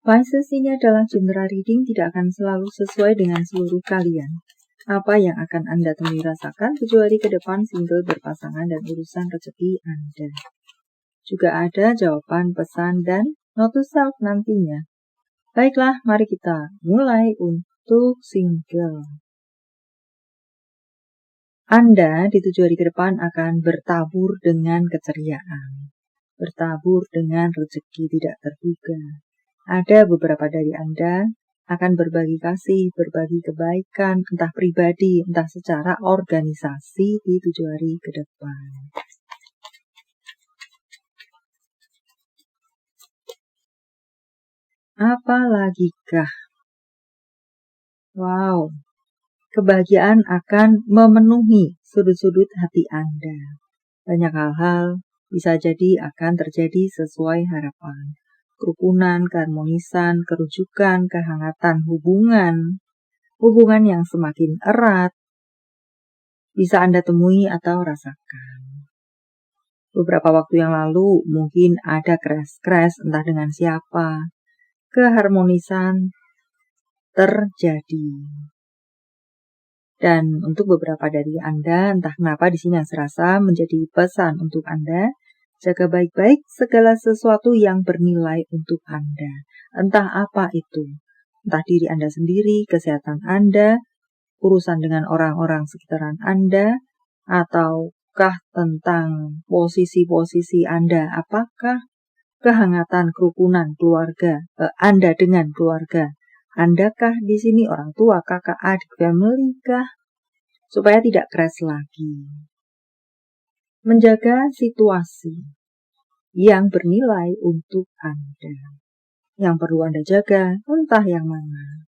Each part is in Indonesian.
Pisces ini adalah general reading, tidak akan selalu sesuai dengan seluruh kalian. Apa yang akan Anda temui rasakan 7 hari ke depan, single, berpasangan, dan urusan rezeki Anda. Juga ada jawaban, pesan, dan note to self nantinya. Baiklah, mari kita mulai untuk single. Anda di 7 hari ke depan akan bertabur dengan keceriaan, bertabur dengan rezeki tidak terduga. Ada beberapa dari Anda akan berbagi kasih, berbagi kebaikan, entah pribadi, entah secara organisasi di 7 hari ke depan. Apalagikah? Wow, kebahagiaan akan memenuhi sudut-sudut hati Anda. Banyak hal-hal bisa jadi akan terjadi sesuai harapan. Kerukunan, keharmonisan, kerujukan, kehangatan hubungan yang semakin erat, bisa Anda temui atau rasakan. Beberapa waktu yang lalu mungkin ada crash entah dengan siapa. Keharmonisan terjadi. Dan untuk beberapa dari Anda, entah kenapa di sini yang serasa menjadi pesan untuk Anda, jaga baik-baik segala sesuatu yang bernilai untuk Anda. Entah apa itu, entah diri Anda sendiri, kesehatan Anda, urusan dengan orang-orang sekitaran Anda, ataukah tentang posisi-posisi Anda, apakah kehangatan, kerukunan keluarga Anda dengan keluarga. Andakah di sini orang tua, kakak, adik, family kah? Supaya tidak crash lagi. Menjaga situasi yang bernilai untuk Anda. Yang perlu Anda jaga, entah yang mana.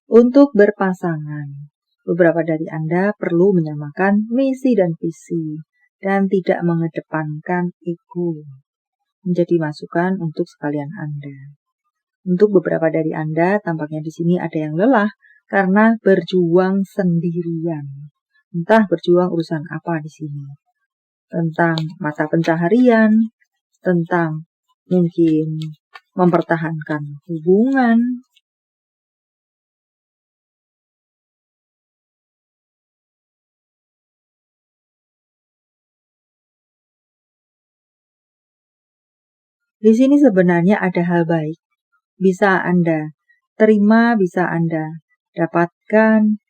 Untuk berpasangan, beberapa dari Anda perlu menyamakan misi dan visi dan tidak mengedepankan ego. Menjadi masukan untuk sekalian Anda. Untuk beberapa dari Anda, tampaknya di sini ada yang lelah karena berjuang sendirian. Entah berjuang urusan apa di sini. Tentang mata pencaharian, tentang mungkin mempertahankan hubungan. Di sini sebenarnya ada hal baik. Bisa Anda terima, bisa Anda dapatkan.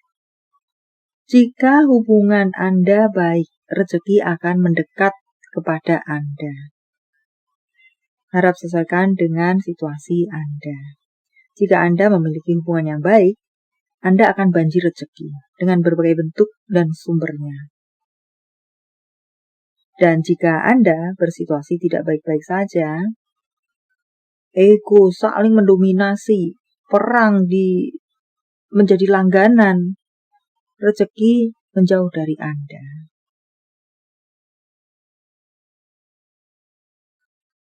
Jika hubungan Anda baik, rezeki akan mendekat kepada Anda. Harap sesuaikan dengan situasi Anda. Jika Anda memiliki hubungan yang baik, Anda akan banjir rezeki dengan berbagai bentuk dan sumbernya. Dan jika Anda bersituasi tidak baik-baik saja, ego saling mendominasi, perang menjadi langganan, rezeki menjauh dari Anda.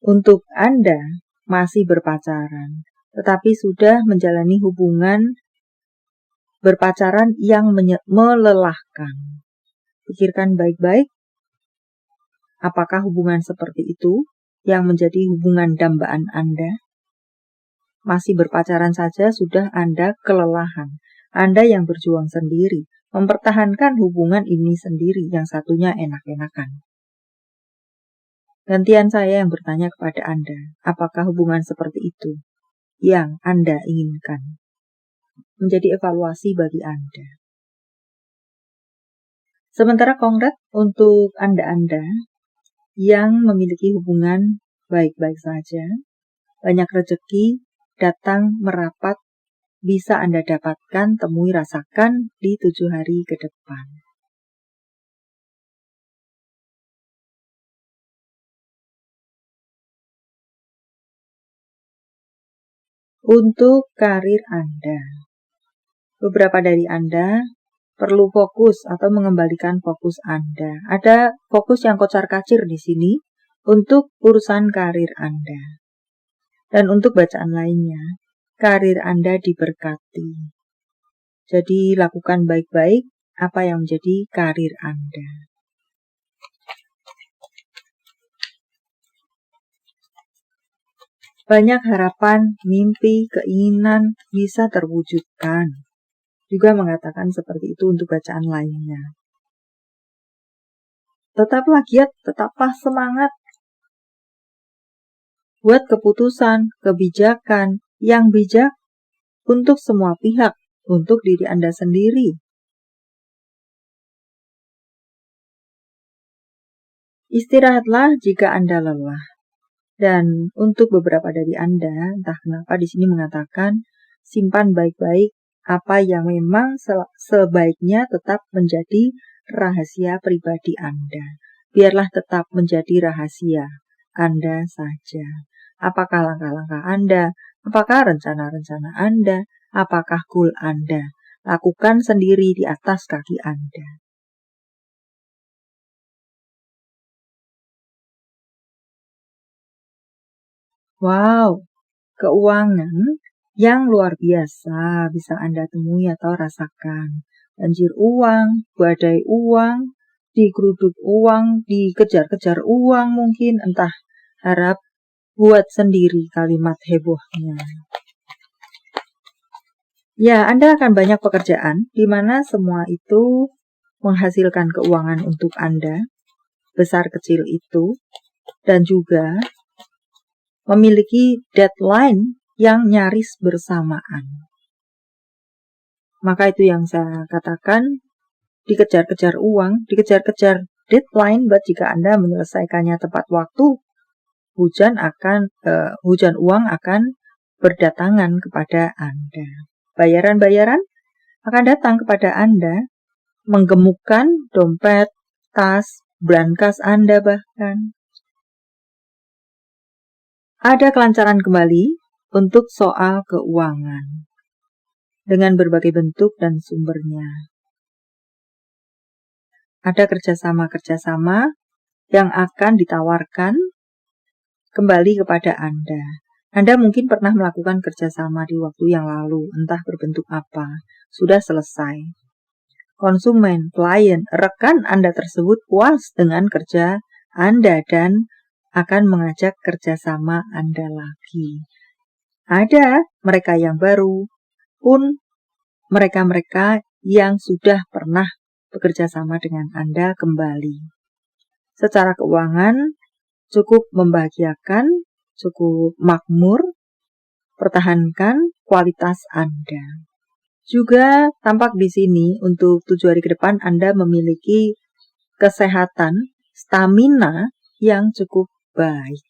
Untuk Anda masih berpacaran, tetapi sudah menjalani hubungan berpacaran yang melelahkan. Pikirkan baik-baik, apakah hubungan seperti itu yang menjadi hubungan dambaan Anda? Masih berpacaran saja sudah Anda kelelahan. Anda yang berjuang sendiri, mempertahankan hubungan ini sendiri, yang satunya enak-enakan. Gantian saya yang bertanya kepada Anda, apakah hubungan seperti itu yang Anda inginkan? Menjadi evaluasi bagi Anda. Sementara kongrat untuk Anda yang memiliki hubungan baik-baik saja, banyak rezeki datang merapat, bisa Anda dapatkan, temui, rasakan di 7 hari ke depan. Untuk karir Anda, beberapa dari Anda perlu fokus atau mengembalikan fokus Anda. Ada fokus yang kocar-kacir di sini untuk urusan karir Anda. Dan untuk bacaan lainnya, karir Anda diberkati. Jadi lakukan baik-baik apa yang menjadi karir Anda. banyak harapan, mimpi, keinginan bisa terwujudkan. Juga mengatakan seperti itu untuk bacaan lainnya. Tetaplah giat, tetaplah semangat. Buat keputusan, kebijakan yang bijak untuk semua pihak, untuk diri Anda sendiri. Istirahatlah jika Anda lelah. Dan untuk beberapa dari Anda, entah kenapa di sini mengatakan simpan baik-baik apa yang memang sebaiknya tetap menjadi rahasia pribadi Anda. Biarlah tetap menjadi rahasia Anda saja. Apakah langkah-langkah Anda? Apakah rencana-rencana Anda? Apakah goal Anda? Lakukan sendiri di atas kaki Anda. Wow, keuangan yang luar biasa bisa Anda temui atau rasakan. Banjir uang, badai uang, digeruduk uang, dikejar-kejar uang mungkin, entah, harap buat sendiri kalimat hebohnya. Ya, Anda akan banyak pekerjaan di mana semua itu menghasilkan keuangan untuk Anda, besar kecil itu, dan juga memiliki deadline yang nyaris bersamaan. Maka itu yang saya katakan, dikejar-kejar uang, dikejar-kejar deadline, jika Anda menyelesaikannya tepat waktu, hujan uang akan berdatangan kepada Anda. Bayaran-bayaran akan datang kepada Anda, menggemukkan dompet, tas, brankas Anda bahkan. Ada kelancaran kembali untuk soal keuangan dengan berbagai bentuk dan sumbernya. Ada kerjasama-kerjasama yang akan ditawarkan kembali kepada Anda. Anda mungkin pernah melakukan kerjasama di waktu yang lalu, entah berbentuk apa, sudah selesai. Konsumen, klien, rekan Anda tersebut puas dengan kerja Anda dan akan mengajak kerjasama Anda lagi. Ada mereka yang baru, pun mereka-mereka yang sudah pernah bekerja sama dengan Anda kembali. Secara keuangan, cukup membahagiakan, cukup makmur, pertahankan kualitas Anda. Juga tampak di sini untuk 7 hari ke depan Anda memiliki kesehatan, stamina yang cukup baik.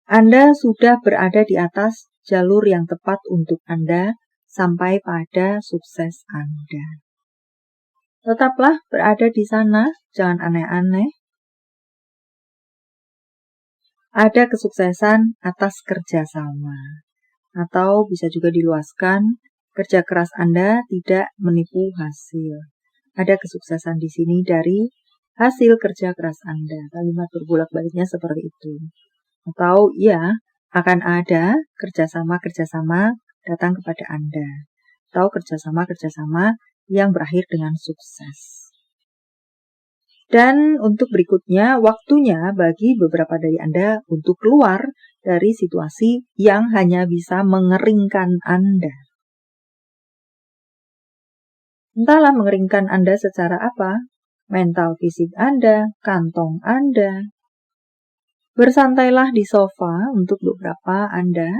Anda sudah berada di atas jalur yang tepat untuk Anda sampai pada sukses Anda. Tetaplah berada di sana, jangan aneh-aneh. Ada kesuksesan atas kerjasama. Atau bisa juga diluaskan, kerja keras Anda tidak menipu hasil. Ada kesuksesan di sini dari hasil kerja keras Anda. Kalimat berbolak-baliknya seperti itu. Atau ya, akan ada kerjasama-kerjasama datang kepada Anda. Atau kerjasama-kerjasama yang berakhir dengan sukses. Dan untuk berikutnya, waktunya bagi beberapa dari Anda untuk keluar dari situasi yang hanya bisa mengeringkan Anda. Entahlah mengeringkan Anda secara apa, mental fisik Anda, kantong Anda. Bersantailah di sofa untuk beberapa Anda,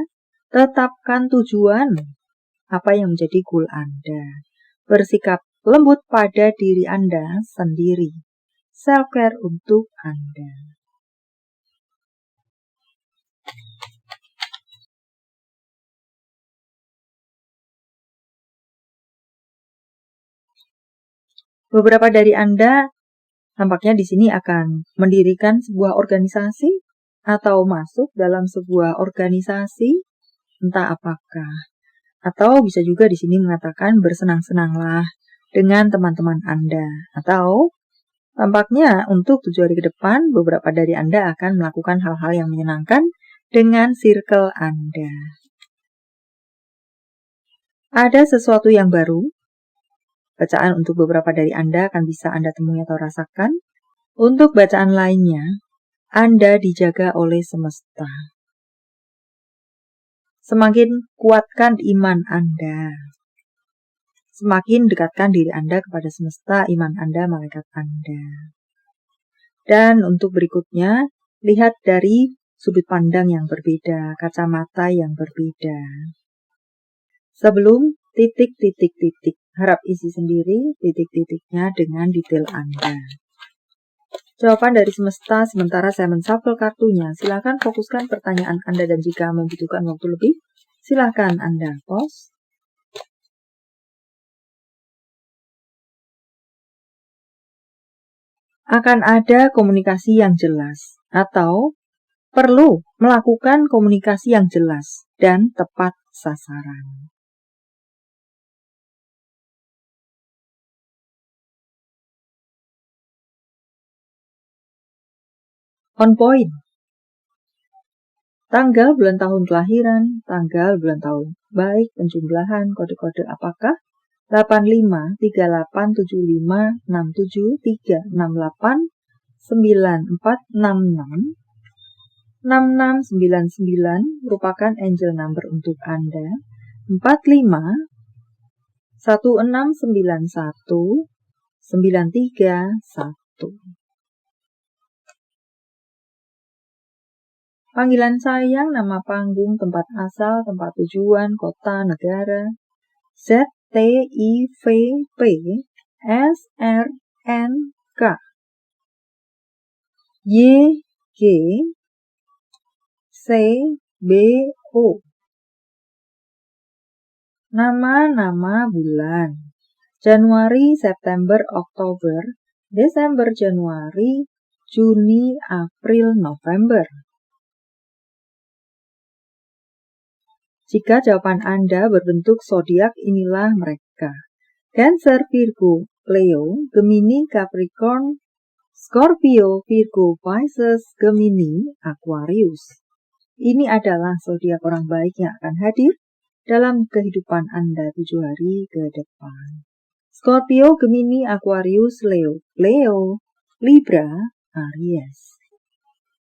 tetapkan tujuan apa yang menjadi goal Anda. Bersikap lembut pada diri Anda sendiri. Self-care untuk Anda. Beberapa dari Anda tampaknya di sini akan mendirikan sebuah organisasi atau masuk dalam sebuah organisasi, entah apakah. Atau bisa juga di sini mengatakan bersenang-senanglah dengan teman-teman Anda. Atau tampaknya untuk 7 hari ke depan, beberapa dari Anda akan melakukan hal-hal yang menyenangkan dengan circle Anda. Ada sesuatu yang baru. Bacaan untuk beberapa dari Anda akan bisa Anda temui atau rasakan. Untuk bacaan lainnya, Anda dijaga oleh semesta. Semakin kuatkan iman Anda. Semakin dekatkan diri Anda kepada semesta, iman Anda, malaikat Anda. Dan untuk berikutnya, lihat dari sudut pandang yang berbeda, kacamata yang berbeda. Sebelum titik-titik-titik, harap isi sendiri titik-titiknya dengan detail Anda. Jawaban dari semesta sementara saya menshuffle kartunya. Silakan fokuskan pertanyaan Anda dan jika membutuhkan waktu lebih, silakan Anda pause. Akan ada komunikasi yang jelas atau perlu melakukan komunikasi yang jelas dan tepat sasaran. On point. Tanggal, bulan tahun kelahiran, tanggal, bulan tahun, baik penjumlahan, kode-kode apakah? 85, 38, 75, 67, 3, 68, 94, 66, 66, 99 merupakan angel number untuk Anda. 45, 1691, 93, 1. Panggilan sayang, nama panggung, tempat asal, tempat tujuan, kota, negara. Z, T, I, V, P, S, R, N, K. Y, G, C, B, O. Nama-nama bulan. Januari, September, Oktober, Desember, Januari, Juni, April, November. Jika jawaban Anda berbentuk zodiak, inilah mereka. Cancer, Virgo, Leo, Gemini, Capricorn, Scorpio, Virgo, Pisces, Gemini, Aquarius. Ini adalah zodiak orang baik yang akan hadir dalam kehidupan Anda 7 hari ke depan. Scorpio, Gemini, Aquarius, Leo, Libra, Aries.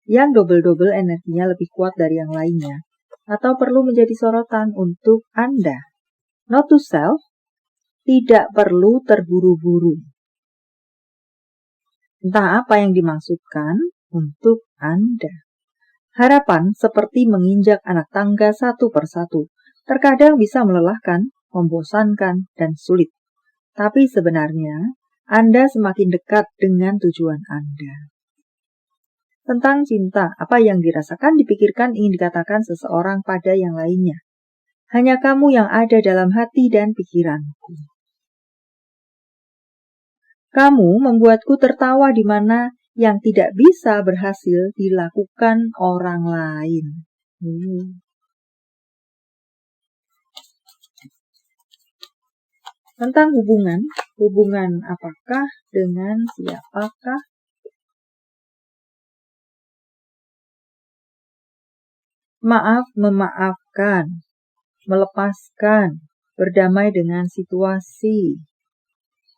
Yang double-double energinya lebih kuat dari yang lainnya atau perlu menjadi sorotan untuk Anda. Note to self, tidak perlu terburu-buru. Entah apa yang dimaksudkan untuk Anda. Harapan seperti menginjak anak tangga satu persatu. Terkadang bisa melelahkan, membosankan, dan sulit. Tapi sebenarnya, Anda semakin dekat dengan tujuan Anda. Tentang cinta, apa yang dirasakan, dipikirkan, ingin dikatakan seseorang pada yang lainnya. Hanya kamu yang ada dalam hati dan pikiranku. Kamu membuatku tertawa di mana yang tidak bisa berhasil dilakukan orang lain. Tentang hubungan apakah dengan siapakah? Maaf, memaafkan, melepaskan, berdamai dengan situasi,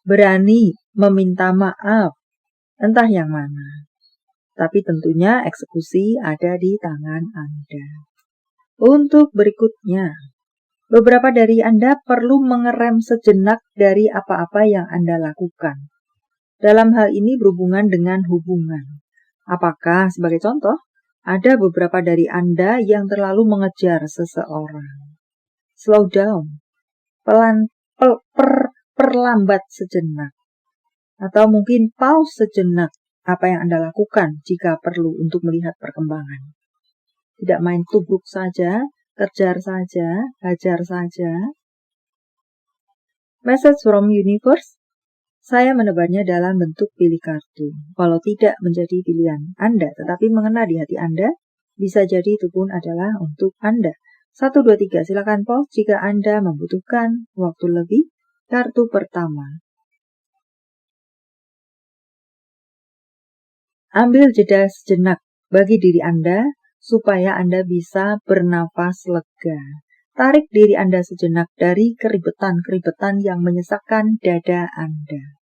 berani meminta maaf, entah yang mana. Tapi tentunya eksekusi ada di tangan Anda. Untuk berikutnya, beberapa dari Anda perlu mengerem sejenak dari apa-apa yang Anda lakukan. Dalam hal ini berhubungan dengan hubungan. Apakah, sebagai contoh, ada beberapa dari Anda yang terlalu mengejar seseorang. Slow down, perlambat sejenak. Atau mungkin pause sejenak apa yang Anda lakukan jika perlu untuk melihat perkembangan. Tidak main tubruk saja, kejar saja, hajar saja. Message from universe, saya menebarnya dalam bentuk pilih kartu. Walau tidak menjadi pilihan Anda, tetapi mengena di hati Anda, bisa jadi itu pun adalah untuk Anda. 1, 2, 3, silakan pause jika Anda membutuhkan waktu lebih. Kartu pertama. Ambil jeda sejenak bagi diri Anda, supaya Anda bisa bernafas lega. Tarik diri Anda sejenak dari keribetan-keribetan yang menyesakkan dada Anda.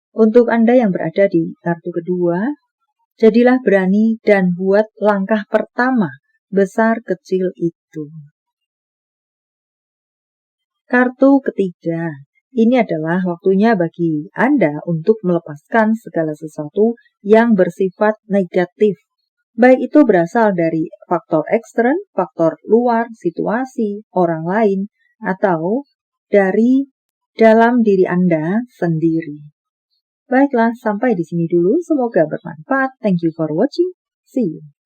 Untuk Anda yang berada di kartu kedua, jadilah berani dan buat langkah pertama, besar kecil itu. Kartu ketiga, ini adalah waktunya bagi Anda untuk melepaskan segala sesuatu yang bersifat negatif. Baik itu berasal dari faktor ekstern, faktor luar, situasi, orang lain, atau dari dalam diri Anda sendiri. Baiklah, sampai di sini dulu. Semoga bermanfaat. Thank you for watching. See you.